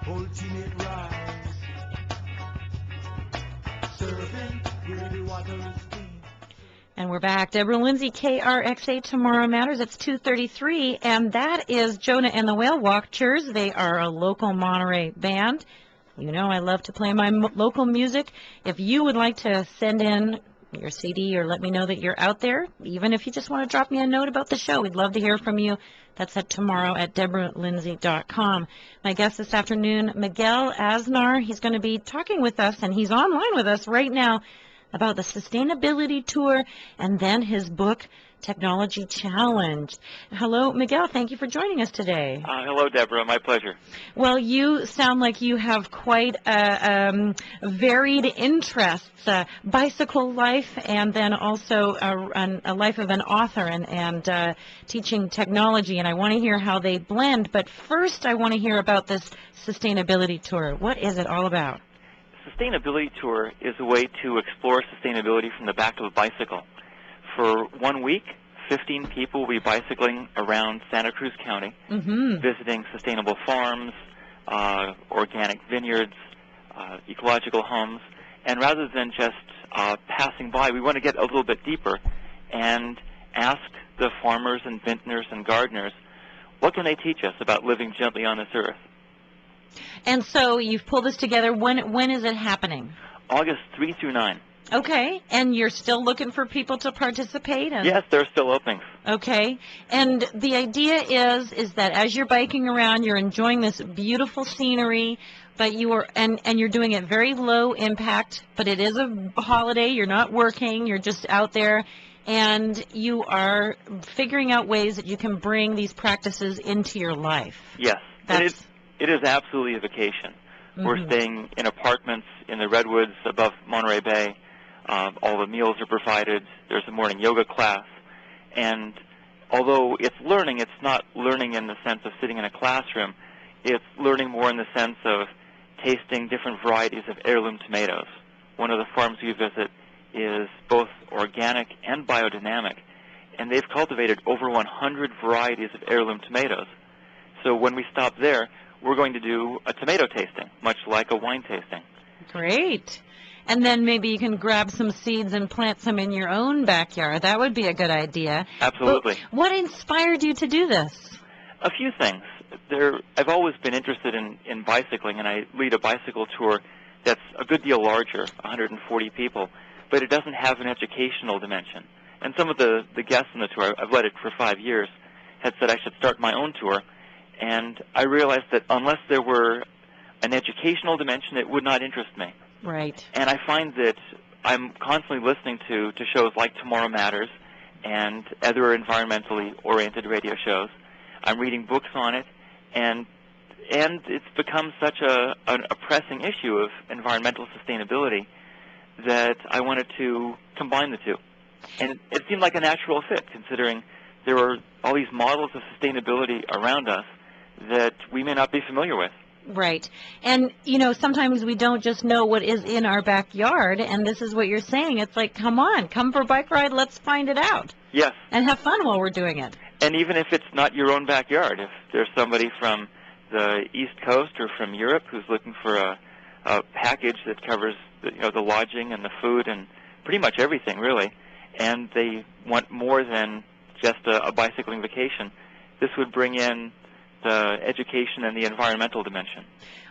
ultimate rise. Serving where the waters deep. And we're back. Deborah Lindsay, KRXA Tomorrow Matters. It's 2:33, and that is Jonah and the Whale Watchers. They are a local Monterey band. You know I love to play my local music. If you would like to send in your CD or let me know that you're out there, even if you just want to drop me a note about the show, we'd love to hear from you. That's at tomorrow@deborahlindsay.com. My guest this afternoon, Miguel Aznar. He's going to be talking with us, and he's online with us right now, about the sustainability tour and then his book, Technology Challenge. Hello, Miguel. Thank you for joining us today. Hello, Deborah. My pleasure. Well, you sound like you have quite varied interests, bicycle life, and then also a life of an author and teaching technology. And I want to hear how they blend. But first, I want to hear about this sustainability tour. What is it all about? Sustainability tour is a way to explore sustainability from the back of a bicycle. For 1 week, 15 people will be bicycling around Santa Cruz County, visiting sustainable farms, organic vineyards, ecological homes. And rather than just passing by, we want to get a little bit deeper and ask the farmers and vintners and gardeners, what can they teach us about living gently on this earth? And so you've pulled this together. When is it happening? August 3 through 9. Okay. And you're still looking for people to participate? Yes, there are still openings. Okay. And the idea is that as you're biking around, you're enjoying this beautiful scenery, but you are and you're doing it very low impact, but it is a holiday. You're not working. You're just out there, and you are figuring out ways that you can bring these practices into your life. Yes. It is absolutely a vacation. We're staying in apartments in the redwoods above Monterey Bay. All the meals are provided. There's a morning yoga class. And although it's learning, it's not learning in the sense of sitting in a classroom. It's learning more in the sense of tasting different varieties of heirloom tomatoes. One of the farms we visit is both organic and biodynamic, and they've cultivated over 100 varieties of heirloom tomatoes. So when we stop there, we're going to do a tomato tasting, much like a wine tasting. Great. And then maybe you can grab some seeds and plant some in your own backyard. That would be a good idea. Absolutely. But what inspired you to do this? A few things. I've always been interested in bicycling, and I lead a bicycle tour that's a good deal larger, 140 people, but it doesn't have an educational dimension. And some of the guests on the tour, I've led it for 5 years, had said I should start my own tour. And I realized that unless there were an educational dimension, it would not interest me. Right. And I find that I'm constantly listening to shows like Tomorrow Matters and other environmentally oriented radio shows. I'm reading books on it, and it's become such a pressing issue of environmental sustainability that I wanted to combine the two. And it seemed like a natural fit, considering there are all these models of sustainability around us that we may not be familiar with. Right. And, sometimes we don't just know what is in our backyard, and this is what you're saying. It's like, come on, come for a bike ride, let's find it out. Yes. And have fun while we're doing it. And even if it's not your own backyard, if there's somebody from the East Coast or from Europe who's looking for a package that covers the lodging and the food and pretty much everything, really, and they want more than just a bicycling vacation, this would bring in the education and the environmental dimension.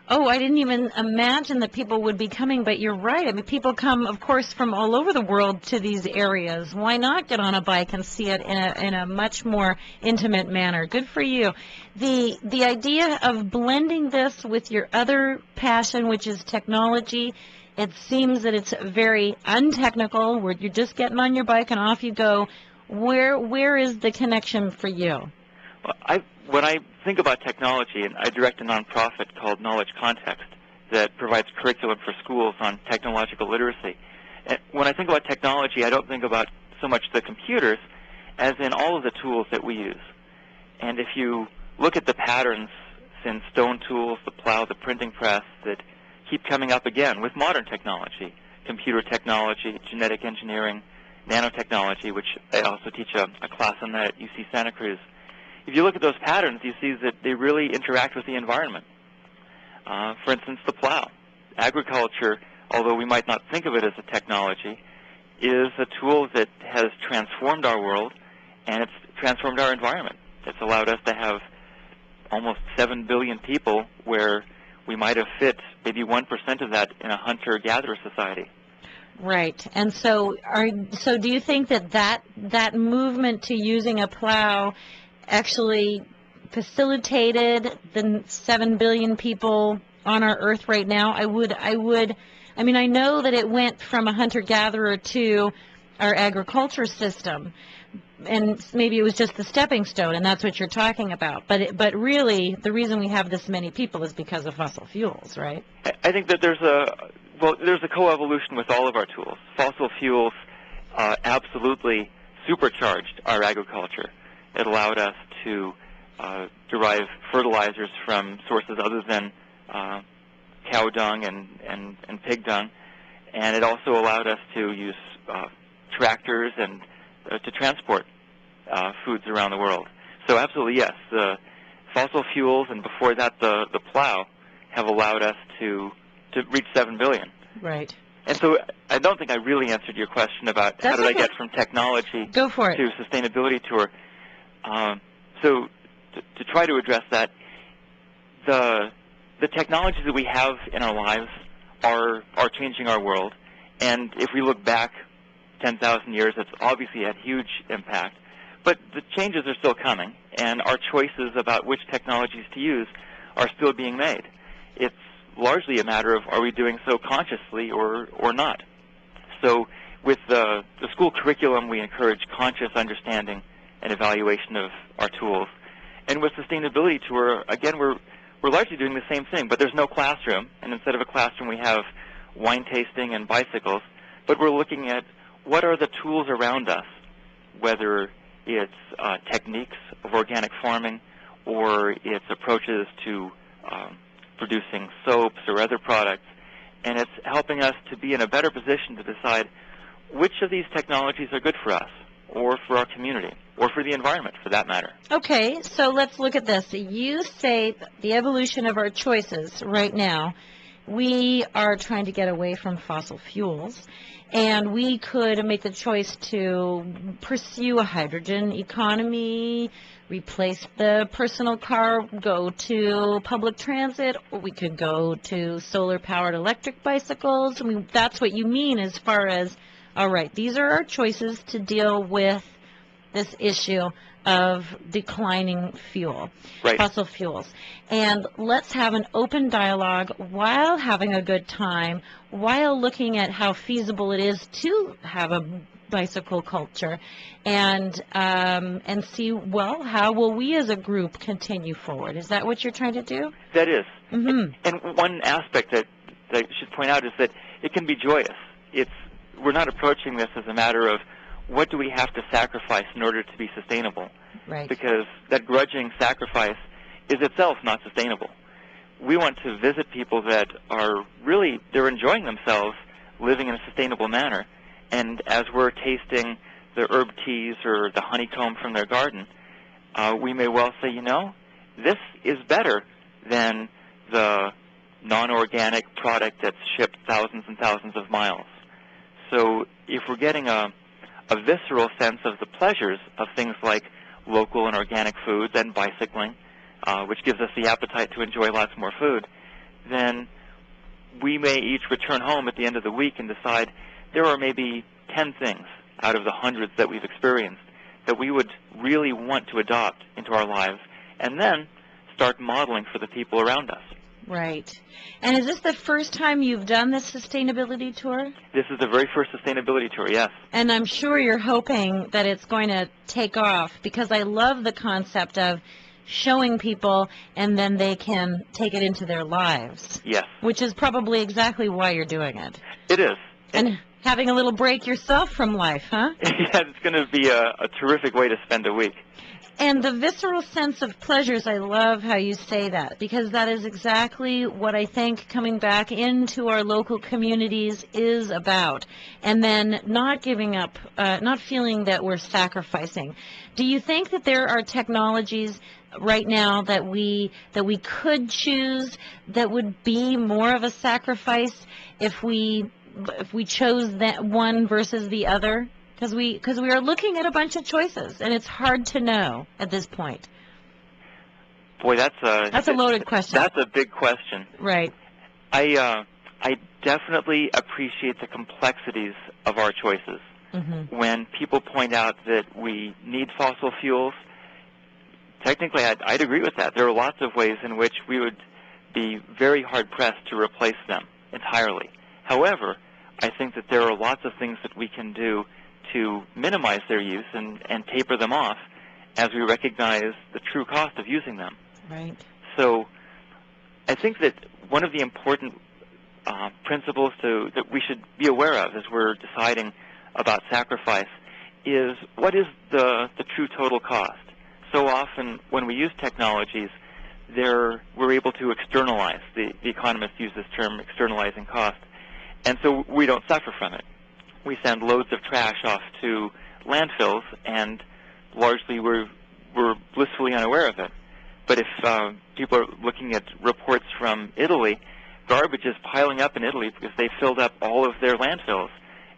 Oh, I didn't even imagine that people would be coming, but you're right. I mean, people come, of course, from all over the world to these areas. Why not get on a bike and see it in a much more intimate manner? Good for you. The idea of blending this with your other passion, which is technology, it seems that it's very untechnical, where you're just getting on your bike and off you go. Where is the connection for you? Well, when I think about technology, and I direct a nonprofit called Knowledge Context that provides curriculum for schools on technological literacy. And when I think about technology, I don't think about so much the computers as in all of the tools that we use. And if you look at the patterns in stone tools, the plow, the printing press, that keep coming up again with modern technology, computer technology, genetic engineering, nanotechnology, which I also teach a class on that at UC Santa Cruz. If you look at those patterns, you see that they really interact with the environment. For instance, the plow. Agriculture, although we might not think of it as a technology, is a tool that has transformed our world, and it's transformed our environment. It's allowed us to have almost 7 billion people where we might have fit maybe 1% of that in a hunter-gatherer society. Right. And so do you think that movement to using a plow actually facilitated the 7 billion people on our earth right now? I mean, I know that it went from a hunter-gatherer to our agriculture system, and maybe it was just the stepping stone, and that's what you're talking about. But really, the reason we have this many people is because of fossil fuels, right? I think that there's a coevolution with all of our tools. Fossil fuels absolutely supercharged our agriculture. It allowed us to derive fertilizers from sources other than cow dung and pig dung, and it also allowed us to use tractors and to transport foods around the world. So absolutely, yes, the fossil fuels and before that the plow have allowed us to reach 7 billion. Right. And so I don't think I really answered your question about how did I get from technology to sustainability tour. So to try to address that, the technologies that we have in our lives are changing our world. And if we look back 10,000 years, it's obviously had huge impact. But the changes are still coming, and our choices about which technologies to use are still being made. It's largely a matter of are we doing so consciously or not. So with the school curriculum, we encourage conscious understanding and evaluation of our tools. And with Sustainability Tour, again, we're largely doing the same thing, but there's no classroom. And instead of a classroom, we have wine tasting and bicycles. But we're looking at what are the tools around us, whether it's techniques of organic farming or it's approaches to producing soaps or other products. And it's helping us to be in a better position to decide which of these technologies are good for us or for our community or for the environment, for that matter. Okay, so let's look at this. You say the evolution of our choices right now, we are trying to get away from fossil fuels, and we could make the choice to pursue a hydrogen economy, replace the personal car, go to public transit, or we could go to solar-powered electric bicycles. I mean, that's what you mean as far as, all right, these are our choices to deal with this issue of declining fuel, fossil fuels. And let's have an open dialogue while having a good time, while looking at how feasible it is to have a bicycle culture, and see, well, how will we as a group continue forward? Is that what you're trying to do? That is. Mm-hmm. And one aspect that I should point out is that it can be joyous. We're not approaching this as a matter of what do we have to sacrifice in order to be sustainable? Right. Because that grudging sacrifice is itself not sustainable. We want to visit people that are really, they're enjoying themselves living in a sustainable manner. And as we're tasting the herb teas or the honeycomb from their garden, we may well say, you know, this is better than the non-organic product that's shipped thousands and thousands of miles. So if we're getting a visceral sense of the pleasures of things like local and organic foods and bicycling, which gives us the appetite to enjoy lots more food, then we may each return home at the end of the week and decide there are maybe 10 things out of the hundreds that we've experienced that we would really want to adopt into our lives, and then start modeling for the people around us. Right. And is this the first time you've done this sustainability tour? This is the very first sustainability tour, yes. And I'm sure you're hoping that it's going to take off, because I love the concept of showing people and then they can take it into their lives. Yes. Which is probably exactly why you're doing it. It is. And having a little break yourself from life, huh? Yeah, it's going to be a terrific way to spend a week. And the visceral sense of pleasures, I love how you say that, because that is exactly what I think coming back into our local communities is about. And then not giving up, not feeling that we're sacrificing. Do you think that there are technologies right now that we could choose that would be more of a sacrifice if we chose that one versus the other? Because we are looking at a bunch of choices, and it's hard to know at this point. Boy, that's a loaded question. That's a big question. Right. I definitely appreciate the complexities of our choices. Mm-hmm. When people point out that we need fossil fuels, technically I'd agree with that. There are lots of ways in which we would be very hard-pressed to replace them entirely. However, I think that there are lots of things that we can do to minimize their use and taper them off as we recognize the true cost of using them. Right. So I think that one of the important principles that we should be aware of as we're deciding about sacrifice is what is the true total cost. So often when we use technologies, we're able to externalize. The economists use this term, externalizing cost. And so we don't suffer from it. We send loads of trash off to landfills, and largely we're blissfully unaware of it. But if people are looking at reports from Italy, garbage is piling up in Italy because they filled up all of their landfills,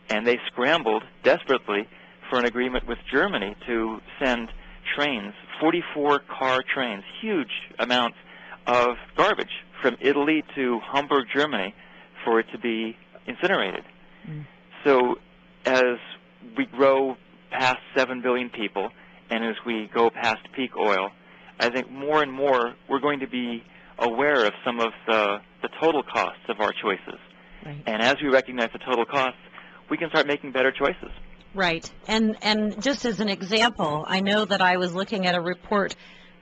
and they scrambled desperately for an agreement with Germany to send trains, 44-car trains, huge amounts of garbage from Italy to Hamburg, Germany, for it to be incinerated. Mm. So as we grow past 7 billion people, and as we go past peak oil, I think more and more we're going to be aware of some of the total costs of our choices. Right. And as we recognize the total costs, we can start making better choices. Right. And just as an example, I know that I was looking at a report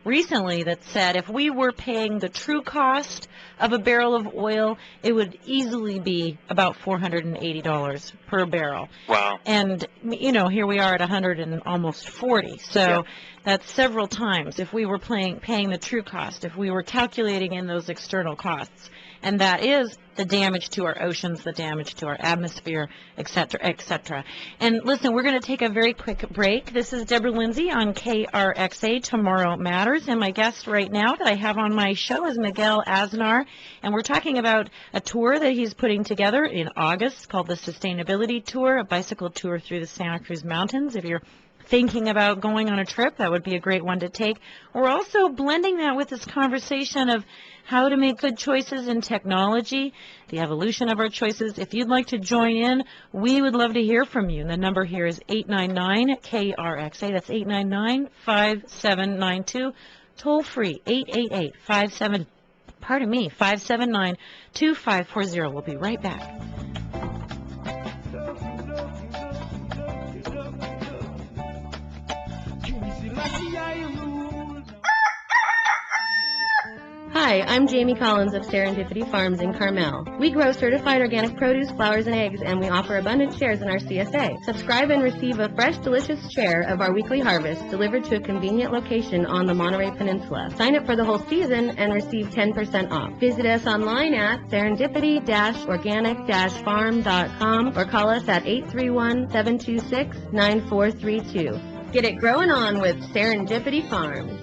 recently that said if we were paying the true cost of a barrel of oil, it would easily be about $480 per barrel. Wow. And, you know, here we are at 100 and almost 40. So yeah. That's several times if we were paying the true cost, if we were calculating in those external costs. And that is the damage to our oceans, the damage to our atmosphere, et cetera, et cetera. And listen, we're going to take a very quick break. This is Deborah Lindsay on KRXA, Tomorrow Matters. And my guest right now that I have on my show is Miguel Aznar. And we're talking about a tour that he's putting together in August called the Sustainability Tour, a bicycle tour through the Santa Cruz Mountains. If you're thinking about going on a trip, that would be a great one to take. We're also blending that with this conversation of how to make good choices in technology, the evolution of our choices. If you'd like to join in, we would love to hear from you. The number here is 899-KRXA. That's 899-5792. Toll free, 579-2540. We'll be right back. Hi, I'm Jamie Collins of Serendipity Farms in Carmel. We grow certified organic produce, flowers, and eggs, and we offer abundant shares in our CSA. Subscribe and receive a fresh, delicious share of our weekly harvest delivered to a convenient location on the Monterey Peninsula. Sign up for the whole season and receive 10% off. Visit us online at serendipity-organic-farm.com or call us at 831-726-9432. Get it growing on with Serendipity Farms.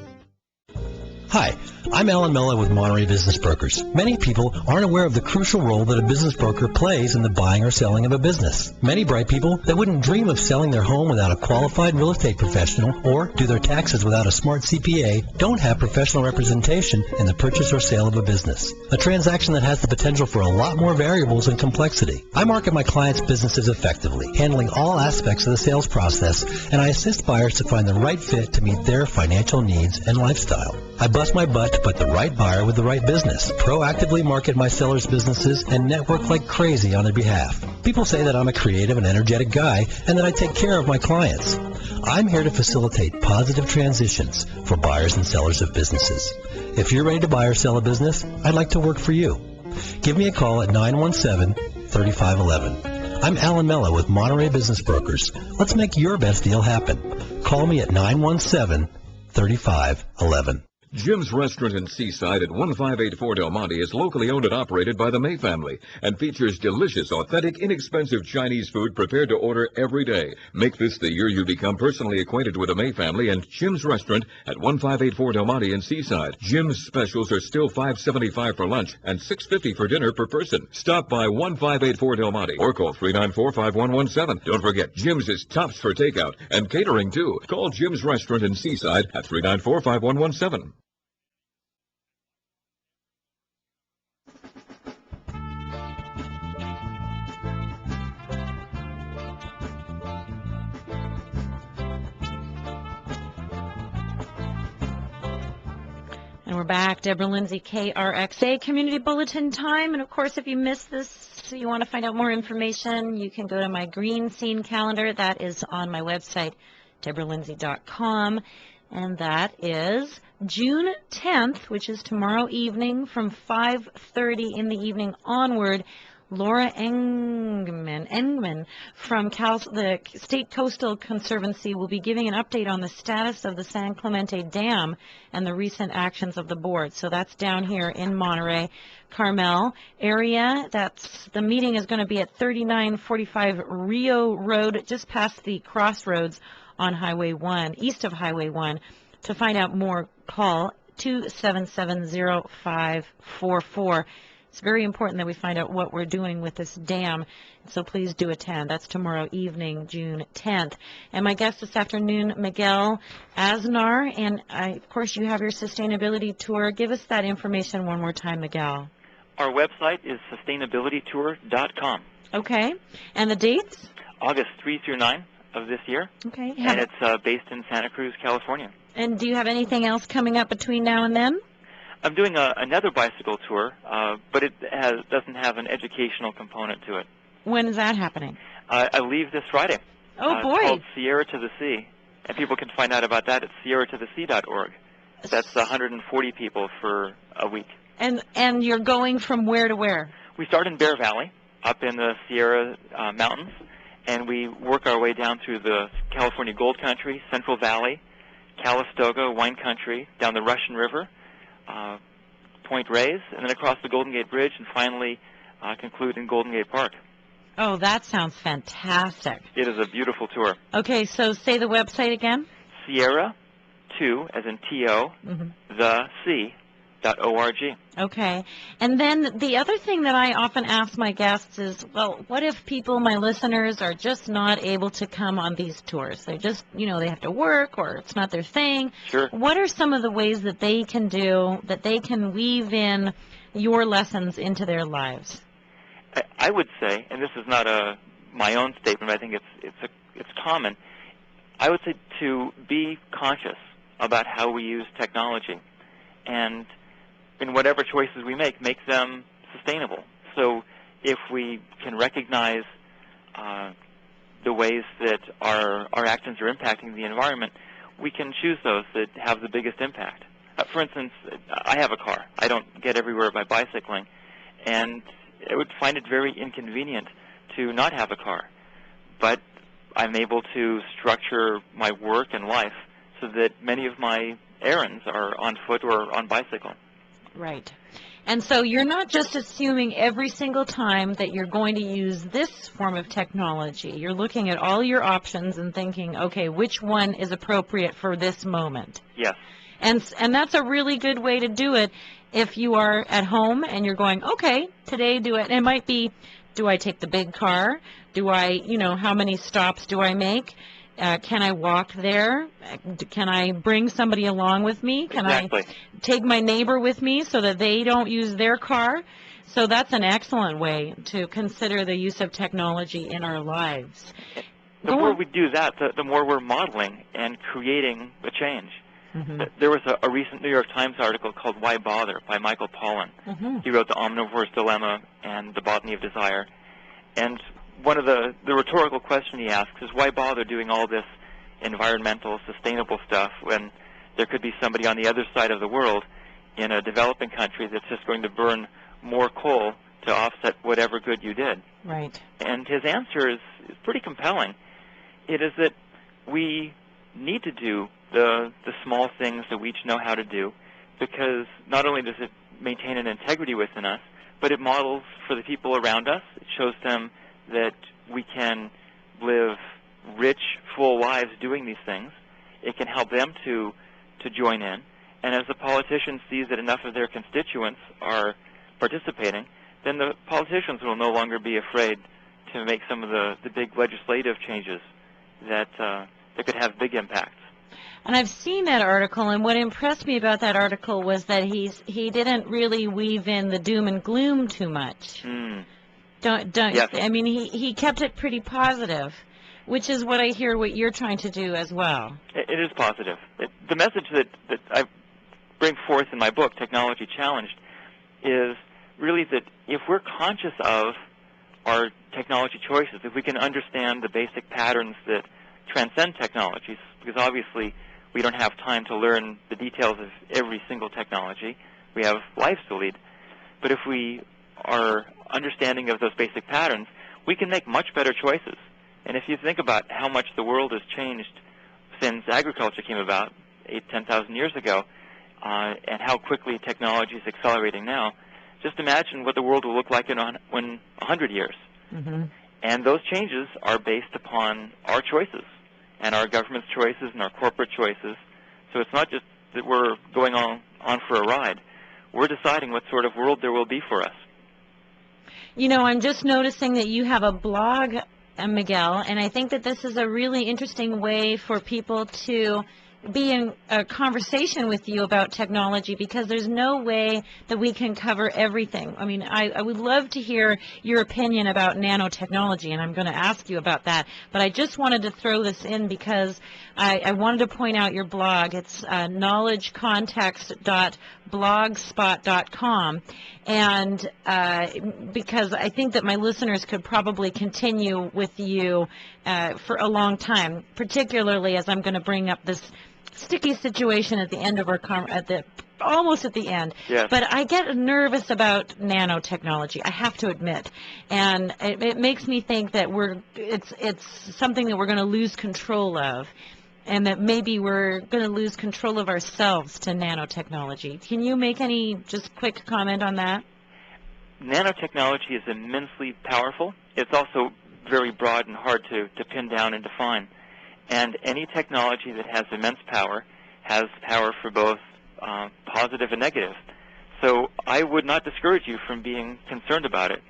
Hi, I'm Alan Mello with Monterey Business Brokers. Many people aren't aware of the crucial role that a business broker plays in the buying or selling of a business. Many bright people that wouldn't dream of selling their home without a qualified real estate professional or do their taxes without a smart CPA don't have professional representation in the purchase or sale of a business. A transaction that has the potential for a lot more variables and complexity. I market my clients' businesses effectively, handling all aspects of the sales process, and I assist buyers to find the right fit to meet their financial needs and lifestyle. I bust my butt to put the right buyer with the right business, proactively market my sellers' businesses, and network like crazy on their behalf. People say that I'm a creative and energetic guy and that I take care of my clients. I'm here to facilitate positive transitions for buyers and sellers of businesses. If you're ready to buy or sell a business, I'd like to work for you. Give me a call at 917-3511. I'm Alan Mello with Monterey Business Brokers. Let's make your best deal happen. Call me at 917-3511. Jim's Restaurant in Seaside at 1584 Del Monte is locally owned and operated by the May family and features delicious, authentic, inexpensive Chinese food prepared to order every day. Make this the year you become personally acquainted with the May family and Jim's Restaurant at 1584 Del Monte in Seaside. Jim's specials are still $5.75 for lunch and $6.50 for dinner per person. Stop by 1584 Del Monte or call 394-5117. Don't forget, Jim's is tops for takeout and catering too. Call Jim's Restaurant in Seaside at 394-5117. And we're back. Deborah Lindsay, KRXA, Community Bulletin time. And, of course, if you missed this, you want to find out more information, you can go to my Green Scene calendar. That is on my website, deborahlindsay.com. And that is June 10th, which is tomorrow evening from 5:30 in the evening onward. Laura Engman from the State Coastal Conservancy will be giving an update on the status of the San Clemente Dam and the recent actions of the board. So that's down here in Monterey, Carmel area. The meeting is going to be at 3945 Rio Road, just past the crossroads on Highway 1, east of Highway 1. To find out more, call 277-0544. It's very important that we find out what we're doing with this dam, so please do attend. That's tomorrow evening, June 10th. And my guest this afternoon, Miguel Aznar, and of course you have your sustainability tour. Give us that information one more time, Miguel. Our website is sustainabilitytour.com. Okay. And the dates? August 3 through 9 of this year. Okay. And it's based in Santa Cruz, California. And do you have anything else coming up between now and then? I'm doing another bicycle tour, but it doesn't have an educational component to it. When is that happening? I leave this Friday. Oh, boy. It's called Sierra to the Sea, and people can find out about that at sierratothesea.org. That's 140 people for a week. And you're going from where to where? We start in Bear Valley, up in the Sierra Mountains, and we work our way down through the California Gold Country, Central Valley, Calistoga, Wine Country, down the Russian River, Point Reyes, and then across the Golden Gate Bridge, and finally conclude in Golden Gate Park. Oh, that sounds fantastic. It is a beautiful tour. Okay, so say the website again. Sierra 2, as in T-O, the sea.org. Okay. And then the other thing that I often ask my guests is, well, what if people, my listeners, are just not able to come on these tours? They just, they have to work or it's not their thing. Sure. What are some of the ways that they can do, that they can weave in your lessons into their lives? I would say, and this is not my own statement, but I think it's common, I would say to be conscious about how we use technology, and in whatever choices we make them sustainable. So if we can recognize the ways that our actions are impacting the environment, we can choose those that have the biggest impact. For instance, I have a car. I don't get everywhere by bicycling, and I would find it very inconvenient to not have a car. But I'm able to structure my work and life so that many of my errands are on foot or on bicycle. Right. And so you're not just assuming every single time that you're going to use this form of technology. You're looking at all your options and thinking, okay, which one is appropriate for this moment? Yes. And that's a really good way to do it if you are at home and you're going, okay, today do it. And it might be, do I take the big car? Do I, how many stops do I make? Can I walk there? Can I bring somebody along with me? Can Exactly. I take my neighbor with me so that they don't use their car? So that's an excellent way to consider the use of technology in our lives. The more we do that, the more we're modeling and creating a change. Mm-hmm. There was a recent New York Times article called Why Bother by Michael Pollan. Mm-hmm. He wrote The Omnivore's Dilemma and The Botany of Desire. And one of the rhetorical question he asks is, why bother doing all this environmental, sustainable stuff when there could be somebody on the other side of the world in a developing country that's just going to burn more coal to offset whatever good you did? Right. And his answer is pretty compelling. It is that we need to do the small things that we each know how to do, because not only does it maintain an integrity within us, but it models for the people around us. It shows them that we can live rich, full lives doing these things. It can help them to join in. And as the politician sees that enough of their constituents are participating, then the politicians will no longer be afraid to make some of the big legislative changes that could have big impacts. And I've seen that article, and what impressed me about that article was that he didn't really weave in the doom and gloom too much. Don't Yes. I mean, he kept it pretty positive, which is what I hear what you're trying to do as well. It is positive. The message that I bring forth in my book, Technology Challenged, is really that if we're conscious of our technology choices, if we can understand the basic patterns that transcend technologies, because obviously we don't have time to learn the details of every single technology. We have lives to lead. But if we are understanding of those basic patterns, we can make much better choices. And if you think about how much the world has changed since agriculture came about 10,000 years ago, and how quickly technology is accelerating now, just imagine what the world will look like in 100 years. And those changes are based upon our choices, and our government's choices, and our corporate choices. So it's not just that we're going on for a ride. We're deciding what sort of world there will be for us. You know, I'm just noticing that you have a blog, Miguel, and I think that this is a really interesting way for people to be in a conversation with you about technology, because there's no way that we can cover everything. I mean, I would love to hear your opinion about nanotechnology, and I'm going to ask you about that. But I just wanted to throw this in because I wanted to point out your blog. It's knowledgecontext.blogspot.com, and because I think that my listeners could probably continue with you for a long time, particularly as I'm going to bring up this sticky situation at the end of our almost at the end. Yes. But I get nervous about nanotechnology, I have to admit, and it makes me think that it's something that we're going to lose control of, and that maybe we're going to lose control of ourselves to nanotechnology. Can you make any just quick comment on that? Nanotechnology is immensely powerful. It's also very broad and hard to pin down and define. And any technology that has immense power has power for both positive and negative. So I would not discourage you from being concerned about it,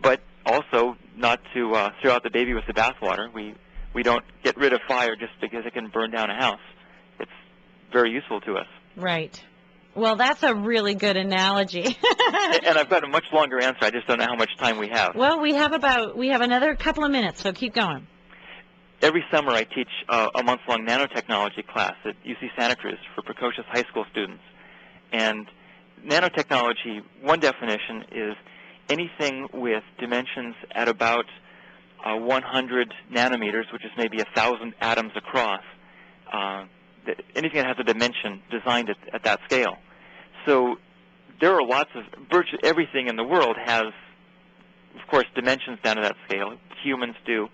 but also not to throw out the baby with the bathwater. We don't get rid of fire just because it can burn down a house. It's very useful to us. Right. Well, that's a really good analogy. And I've got a much longer answer. I just don't know how much time we have. Well, we have another couple of minutes, so keep going. Every summer I teach a month-long nanotechnology class at UC Santa Cruz for precocious high school students. And nanotechnology, one definition is anything with dimensions at about 100 nanometers, which is maybe 1,000 atoms across. Anything that has a dimension designed at that scale. So there are virtually everything in the world has, of course, dimensions down to that scale. Humans do.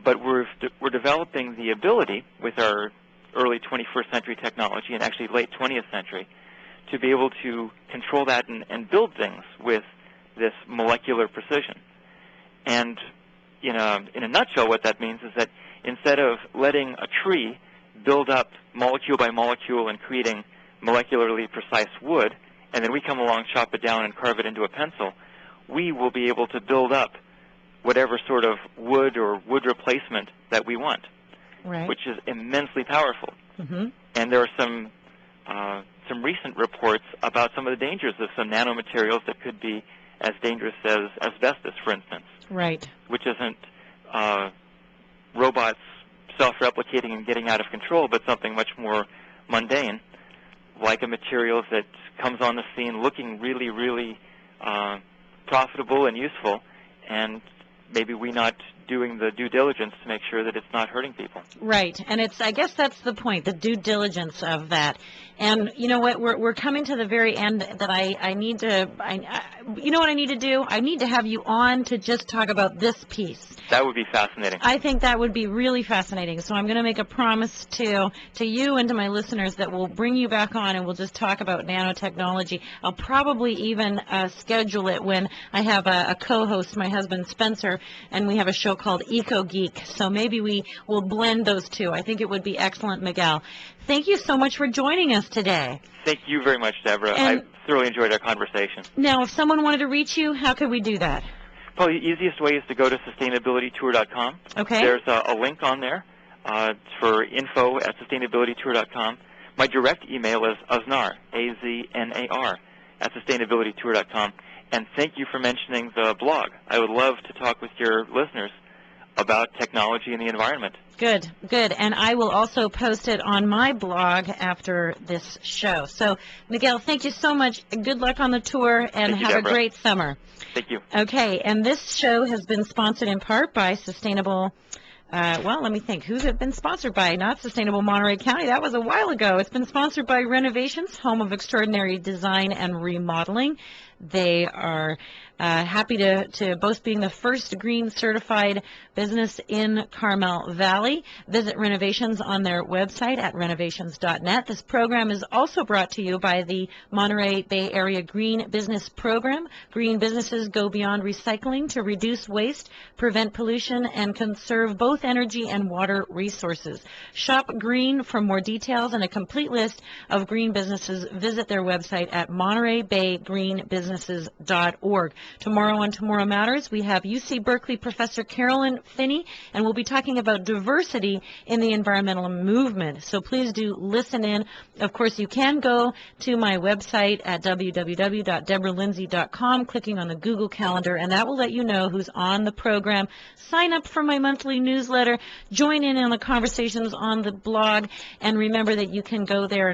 But we're developing the ability with our early 21st century technology and actually late 20th century to be able to control that and build things with this molecular precision. And in a nutshell, what that means is that instead of letting a tree build up molecule by molecule and creating molecularly precise wood, and then we come along, chop it down, and carve it into a pencil, we will be able to build up whatever sort of wood or wood replacement that we want, right, which is immensely powerful. And there are some recent reports about some of the dangers of some nanomaterials that could be as dangerous as asbestos, for instance. Right. Which isn't robots self-replicating and getting out of control, but something much more mundane, like a material that comes on the scene looking really, really profitable and useful, and maybe we not doing the due diligence to make sure that it's not hurting people. Right, and I guess that's the point, the due diligence of that. And you know what, we're coming to the very end that I need to, you know what I need to do? I need to have you on to just talk about this piece. That would be fascinating. I think that would be really fascinating. So I'm going to make a promise to you and to my listeners that we'll bring you back on and we'll just talk about nanotechnology. I'll probably even schedule it when I have a co-host, my husband Spencer, and we have a show called Eco Geek. So maybe we will blend those two. I think it would be excellent, Miguel. Thank you so much for joining us today. Thank you very much, Deborah. I thoroughly enjoyed our conversation. Now, if someone wanted to reach you, how could we do that? Probably the easiest way is to go to sustainabilitytour.com. Okay. There's a link on there for info@sustainabilitytour.com. My direct email is aznar, A-Z-N-A-R, @sustainabilitytour.com. And thank you for mentioning the blog. I would love to talk with your listeners about technology and the environment. Good, good. And I will also post it on my blog after this show. So, Miguel, thank you so much. Good luck on the tour, and have a great summer. Thank you. Okay, and this show has been sponsored in part by Sustainable, well, let me think. Who's it been sponsored by? Not Sustainable Monterey County. That was a while ago. It's been sponsored by Renovations, Home of Extraordinary Design and Remodeling. They are happy to boast being the first green certified business in Carmel Valley. Visit Renovations on their website at renovations.net. This program is also brought to you by the Monterey Bay Area Green Business Program. Green businesses go beyond recycling to reduce waste, prevent pollution, and conserve both energy and water resources. Shop Green for more details and a complete list of green businesses. Visit their website at montereybaygreenbusinesses.org. Tomorrow on Tomorrow Matters, we have UC Berkeley Professor Carolyn Finney, and we'll be talking about diversity in the environmental movement. So please do listen in. Of course, you can go to my website at www.deborahlindsay.com, clicking on the Google Calendar, and that will let you know who's on the program. Sign up for my monthly newsletter, join in on the conversations on the blog, and remember that you can go there and